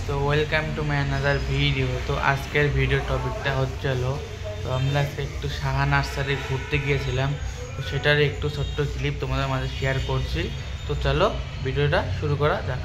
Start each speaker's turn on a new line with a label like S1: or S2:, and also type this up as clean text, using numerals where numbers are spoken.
S1: তো welcome to my another video. তো আজকের ভিডিও টপিকটা হচ্ছিল, তো আমরা একটু সাহা নার্সারি ঘুরতে গিয়েছিলাম, তো সেটার একটু ছোট্ট ক্লিপ তোমাদের মাঝে শেয়ার করছি। তো চলো ভিডিওটা শুরু করা যাক।